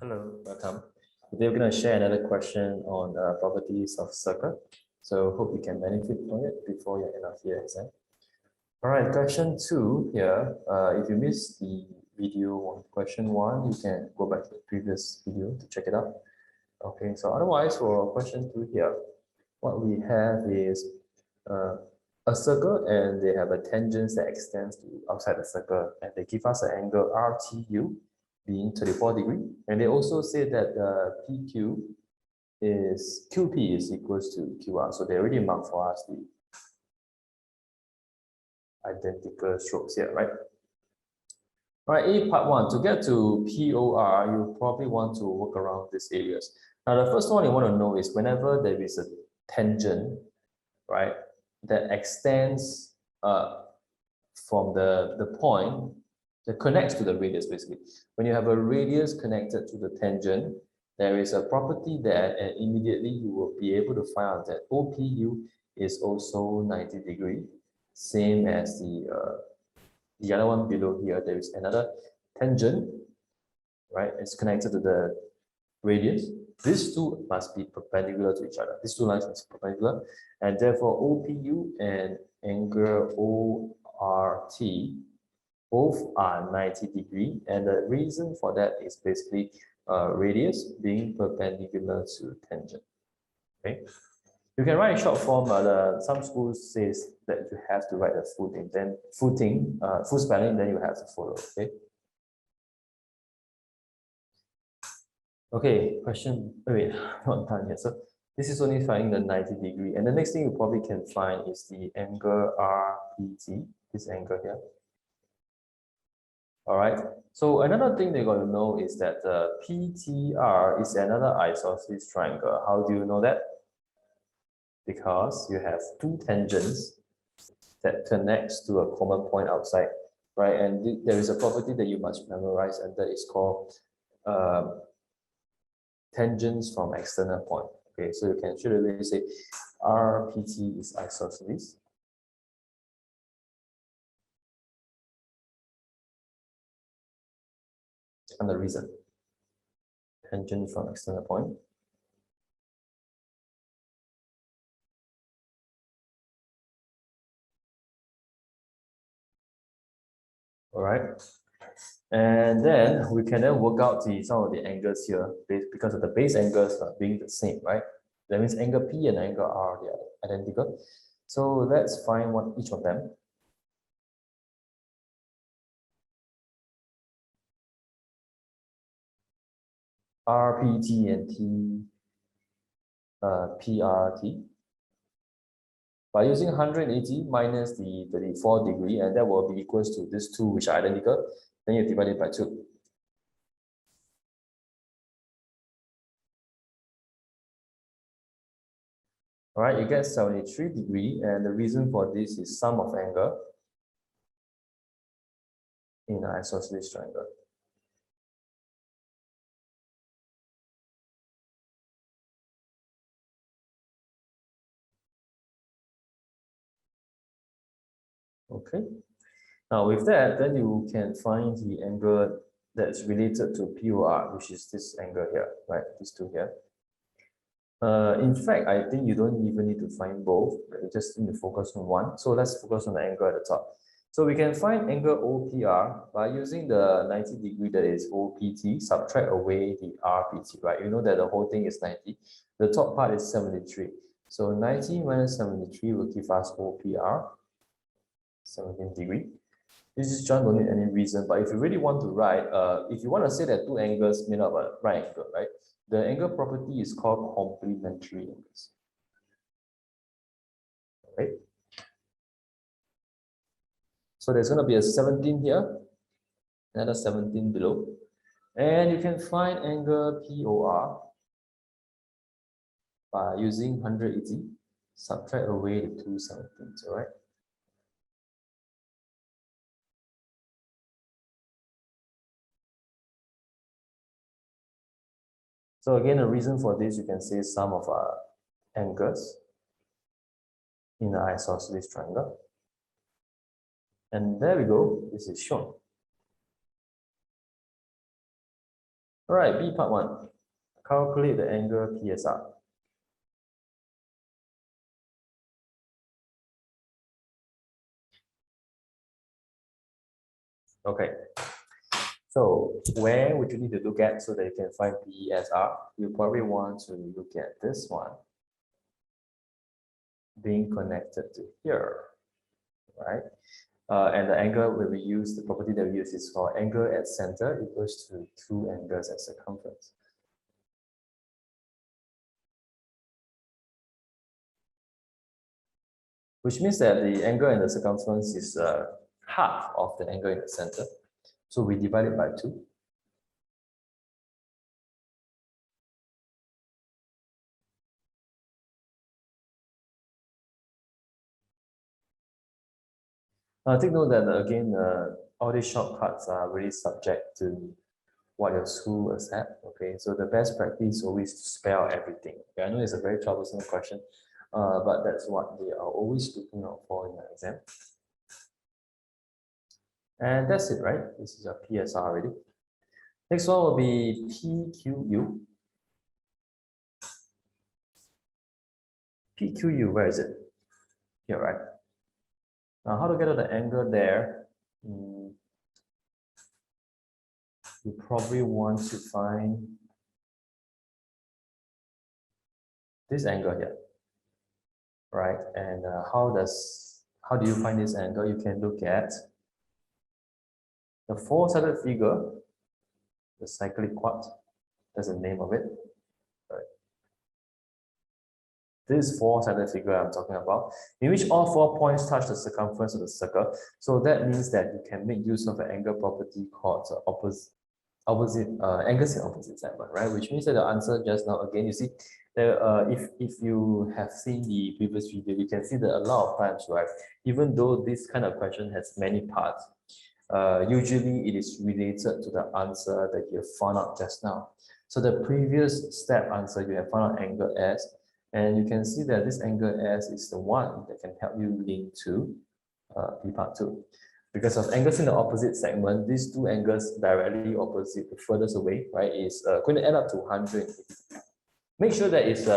Hello, welcome. Today we're going to share another question on properties of circle. So hope you can benefit from it before your end of year exam. All right, question 2 here. If you missed the video on question 1, you can go back to the previous video to check it out. Okay, so otherwise for question 2 here, what we have is a circle and they have a tangent that extends to outside the circle and they give us an angle RTU being 34 degree. And they also say that PQ is QP is equals to QR. So they already marked for us the identical strokes here, right? All right, A part 1, to get to POR, you probably want to work around these areas. Now, the first one you want to know is whenever there is a tangent, right, that extends from the point that connects to the radius, basically. When you have a radius connected to the tangent, there is a property there, and immediately you will be able to find out that OPU is also 90 degree, same as the other one below here. There is another tangent, right? It's connected to the radius. These two must be perpendicular to each other. These two lines must be perpendicular, and therefore OPU and angle ORT both are 90 degree, and the reason for that is basically radius being perpendicular to tangent. Okay, you can write in short form, but some schools says that you have to write the full thing, then full spelling, then you have to follow. Okay. Okay, question. Wait, not done yet. So this is only finding the 90 degree, and the next thing you probably can find is the angle RPT. This angle here. All right, so another thing they got to know is that PTR is another isosceles triangle. How do you know that? Because you have two tangents that connects to a common point outside, right? And there is a property that you must memorize, and that is called tangents from external point. Okay, so you can surely say RPT is isosceles. And the reason, tangent from external point. All right, and then we can then work out some of the angles here because of the base angles being the same, right? That means angle P and angle R, they are identical. So let's find what each of them. RPT and PRT. By using 180 minus the 34 degree, and that will be equals to these two, which are identical, then you divide it by 2. All right, you get 73 degree, and the reason for this is sum of angle in an isosceles triangle. Okay, now with that, then you can find the angle that's related to POR, which is this angle here, right? These two here. In fact, I think you don't even need to find both, you just need to focus on one. So let's focus on the angle at the top. So we can find angle OPR by using the 90 degree that is OPT, subtract away the RPT, right? You know that the whole thing is 90. The top part is 73. So 90 minus 73 will give us OPR, 17 degree. This is just don't need any reason, but if you really want to write, if you want to say that two angles made up a right angle, right? The angle property is called complementary angles. Right? So there's going to be a 17 here, another 17 below. And you can find angle POR by using 180, subtract away the two 17s, all right? So again, the reason for this, you can say sum of angles in the isosceles triangle. And there we go, this is shown. All right, B part 1. Calculate the angle PSR. Okay. So where would you need to look at so that you can find PSR? You probably want to look at this one being connected to here, right? And the angle will be used, the property that we use is for angle at center equals to 2 angles at circumference. Which means that the angle in the circumference is half of the angle in the center. So we divide it by 2. Take note that again, all these shortcuts are really subject to what your school accept. Okay, so the best practice is always to spell out everything. Okay, I know it's a very troublesome question, but that's what they are always looking out for in the exam. And that's it, right? This is your PSR already. Next one will be PQU. PQU, where is it? Here, right? Now, how to get the angle there? You probably want to find this angle here, right? And how do you find this angle? You can look at the four-sided figure, the cyclic quad. That's the name of it. Right. This four-sided figure I'm talking about, in which all 4 points touch the circumference of the circle. So that means that you can make use of an angle property called angles in opposite segment, right? Which means that the answer just now, again, you see, if you have seen the previous video, you can see that a lot of times, right, even though this kind of question has many parts, usually it is related to the answer that you have found out just now. So the previous step answer, you have found out angle S, and you can see that this angle S is the one that can help you link to P part 2. Because of angles in the opposite segment, these two angles directly opposite, the furthest away, right, is going to add up to 180. Make sure that it's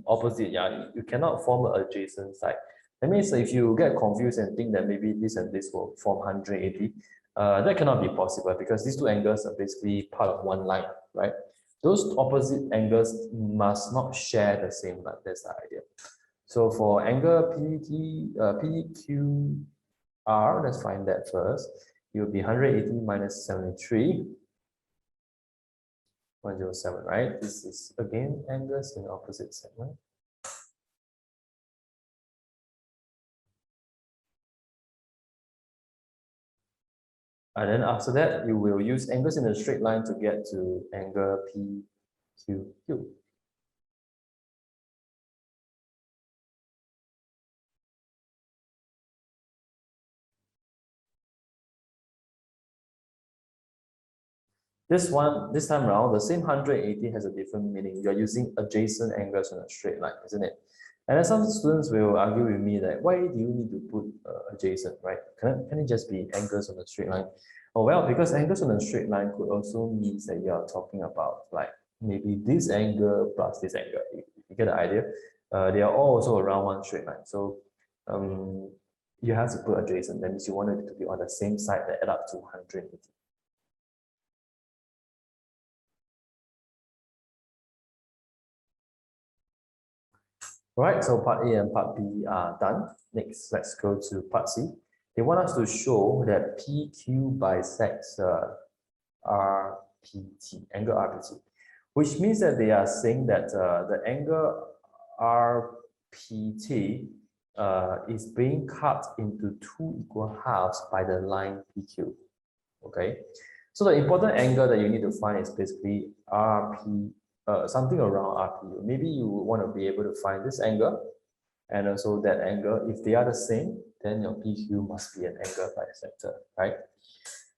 opposite, yeah, you cannot form an adjacent side. That means if you get confused and think that maybe this and this will form 180, that cannot be possible because these two angles are basically part of one line, right? Those opposite angles must not share the same line. That's the idea. So for angle PQR, let's find that first. It will be 180 minus 73. 107, right? This is again angles in opposite segment. And then after that, you will use angles in a straight line to get to angle PQQ. This time around, the same 180 has a different meaning. You're using adjacent angles on a straight line, isn't it? And then some students will argue with me that why do you need to put adjacent, right? Can it just be angles on a straight line? Oh, well, because angles on a straight line could also mean that you are talking about like maybe this angle plus this angle. You get the idea? They are all also around one straight line. So you have to put adjacent. That means you want it to be on the same side that add up to 180. All right, so part A and part B are done. Next, let's go to part C. They want us to show that PQ bisects RPT, angle RPT, which means that they are saying that the angle RPT is being cut into 2 equal halves by the line PQ. Okay, so the important angle that you need to find is basically RP, something around RPU. Maybe you want to be able to find this angle and also that angle. If they are the same, then your PQ must be an angle bisector, right?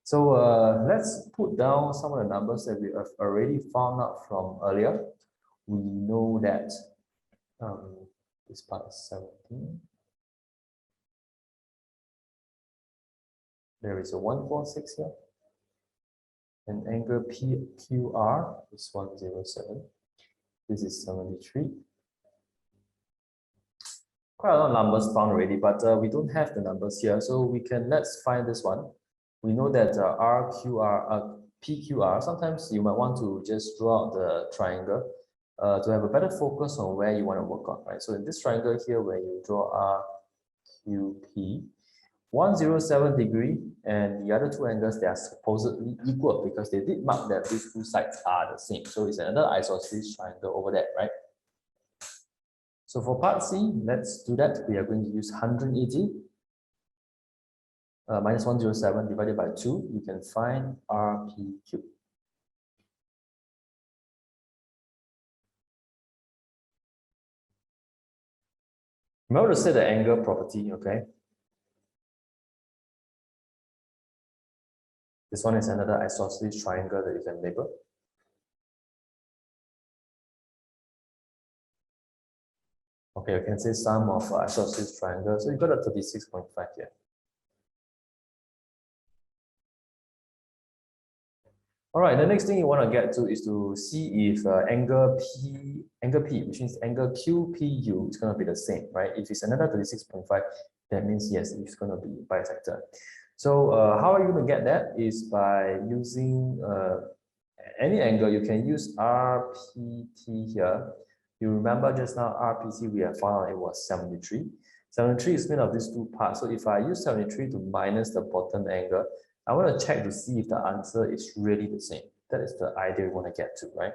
So let's put down some of the numbers that we have already found out from earlier. We know that this part is 17. There is a 146 here. And angle PQR is 107. This is 73. Quite a lot of numbers found already, but we don't have the numbers here. So let's find this one. We know that PQR, sometimes you might want to just draw out the triangle to have a better focus on where you want to work on, right? So in this triangle here, where you draw RQP, 107 degree, and the other two angles, they are supposedly equal because they did mark that these two sides are the same. So it's another isosceles triangle over there, right? So for part C, let's do that. We are going to use 180 minus 107 divided by 2. You can find RPQ. Remember to set the angle property, okay? This one is another isosceles triangle that you can label. Okay, you can say sum of isosceles triangle. So you got a 36.5 here. All right, the next thing you want to get to is to see if angle P, which means angle QPU, is going to be the same, right? If it's another 36.5, that means yes, it's going to be bisector. So how are you going to get that? Is by using any angle. You can use RPT here. You remember just now RPT we have found it was 73. 73 is made of these two parts. So if I use 73 to minus the bottom angle, I want to check to see if the answer is really the same. That is the idea we want to get to, right?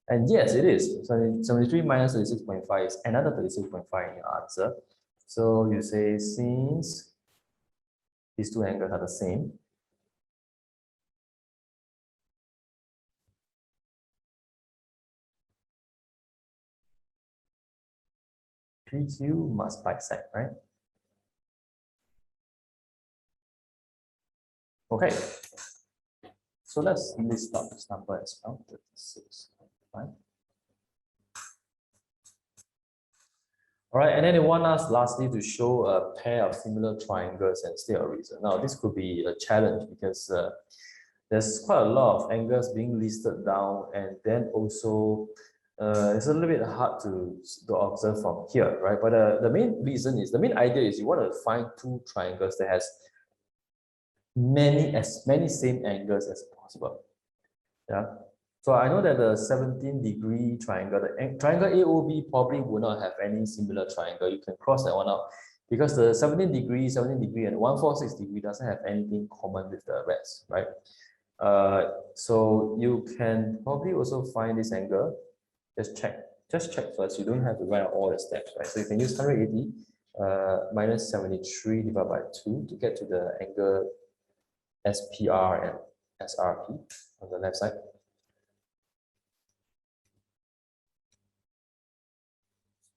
And yes, it is. So 73 minus 36.5 is another 36.5 in your answer. So you say since these two angles are the same, PQ must bisect, right? Okay. So let's list out this number as well, 36.5. All right, and then they want us lastly to show a pair of similar triangles and state a reason. Now, this could be a challenge because there's quite a lot of angles being listed down, and then also it's a little bit hard to observe from here, right? But the main reason is, the main idea is you want to find two triangles that has as many same angles as possible. Yeah. So I know that the 17-degree triangle, the triangle AOB probably will not have any similar triangle. You can cross that one out because the 17 degree, and 146 degree doesn't have anything common with the rest, right? So you can probably also find this angle. Just check first. You don't have to write out all the steps, right? So you can use 180 minus 73 divided by 2 to get to the angle SPR and SRP on the left side.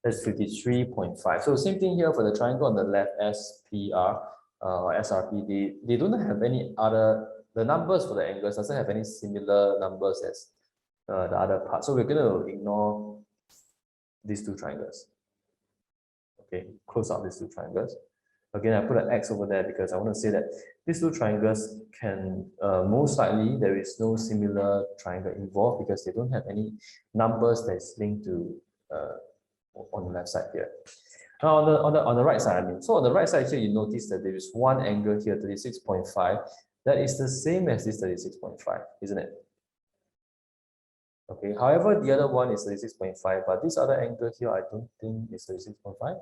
That's 53.5. So same thing here for the triangle on the left, SPR or SRP. They don't have any other, the numbers for the angles doesn't have any similar numbers as the other part. So we're going to ignore these two triangles. Okay, close out these two triangles. Again, I put an X over there because I want to say that these two triangles can, most likely, there is no similar triangle involved because they don't have any numbers that is linked to on the left side here. Now on the right side, I mean, so on the right side here, you notice that there is one angle here, 36.5, that is the same as this 36.5, isn't it? Okay, however, the other one is 36.5, but this other angle here, I don't think is 36.5.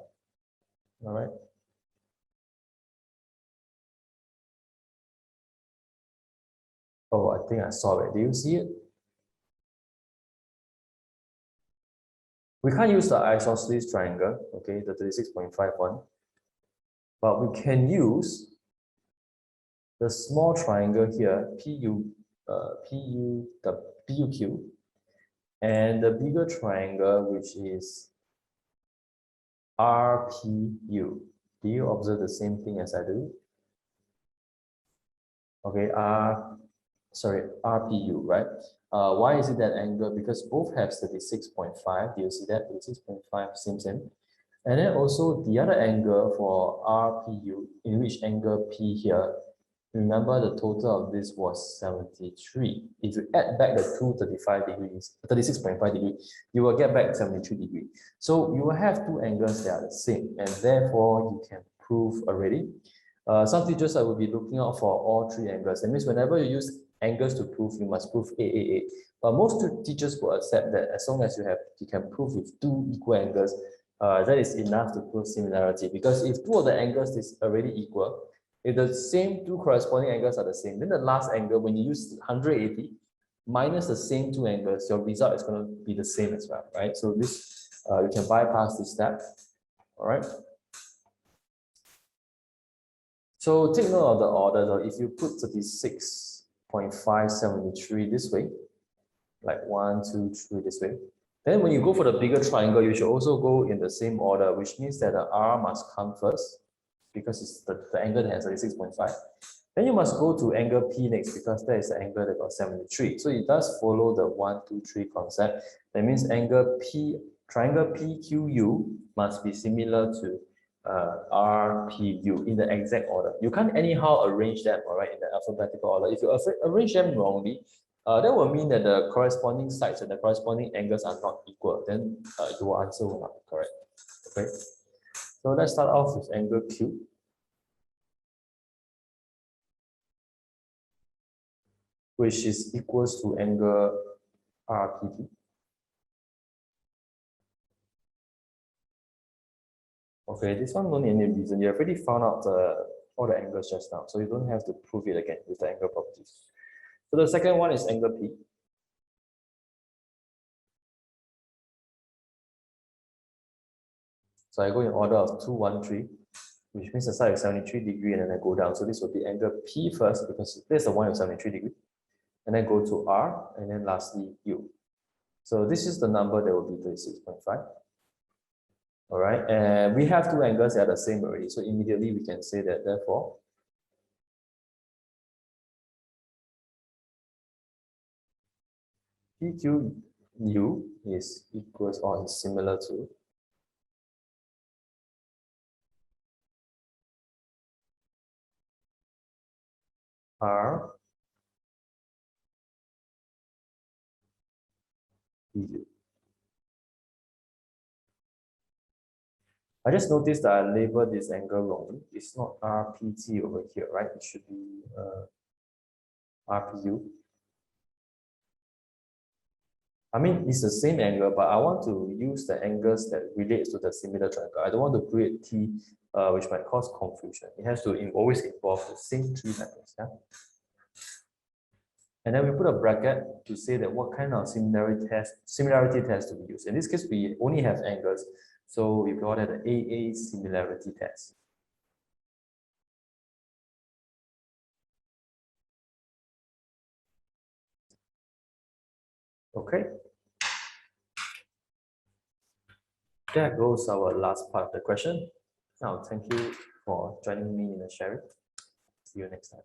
All right. Oh, I think I saw it. Do you see it? We can't use the isosceles triangle, okay, the 36.5 one, but we can use the small triangle here, PUQ, and the bigger triangle, which is RPU. Do you observe the same thing as I do? Okay, RPU, right? Why is it that angle? Because both have 36.5. Do you see that? 36.5, same. And then also the other angle for RPU, in which angle P here Remember the total of this was 73. If you add back the 235 degrees, 36.5 degrees, you will get back 73 degrees. So you will have two angles that are the same, and therefore you can prove already. Some teachers will be looking out for all three angles. That means whenever you use angles to prove, you must prove A. But most teachers will accept that as long as you can prove with two equal angles, that is enough to prove similarity. Because if two of the angles is already equal, if the same two corresponding angles are the same, then the last angle, when you use 180 minus the same two angles, your result is going to be the same as well, right? So this, you can bypass this step, all right? So take note of the order though. If you put 36.573 this way, like 1, 2, 3 this way, then when you go for the bigger triangle, you should also go in the same order, which means that the R must come first, because it's the angle that has 36.5. Then you must go to angle P next, because that is the angle that got 73. So it does follow the 1, 2, 3 concept. That means angle P, triangle PQU must be similar to RPU in the exact order. You can't anyhow arrange them, all right, in the alphabetical order. If you arrange them wrongly, that will mean that the corresponding sides and the corresponding angles are not equal. Then your answer will not be correct. Okay. So let's start off with angle Q. Which is equals to angle RPT. Okay, this one don't need any reason. You have already found out all the angles just now, so you don't have to prove it again with the angle properties. So the second one is angle P. So I go in order of 2, 1, 3, which means the side is 73 degrees, and then I go down. So this will be angle P first, because this is the one with 73 degrees. And then go to R, and then lastly U. So this is the number that will be 36.5. All right, and we have two angles that are the same already. So immediately we can say that therefore PQU is equals or is similar to R PU. I just noticed that I labeled this angle wrongly. It's not RPT over here, right? It should be RPU. I mean, it's the same angle, but I want to use the angles that relates to the similar triangle. I don't want to create T, which might cause confusion. It has to always involve the same three angles. Yeah? And then we put a bracket to say that what kind of similarity test to be used. In this case, we only have angles, so we call it an AA similarity test. Okay. That goes our last part of the question. Now, thank you for joining me in the sharing. See you next time.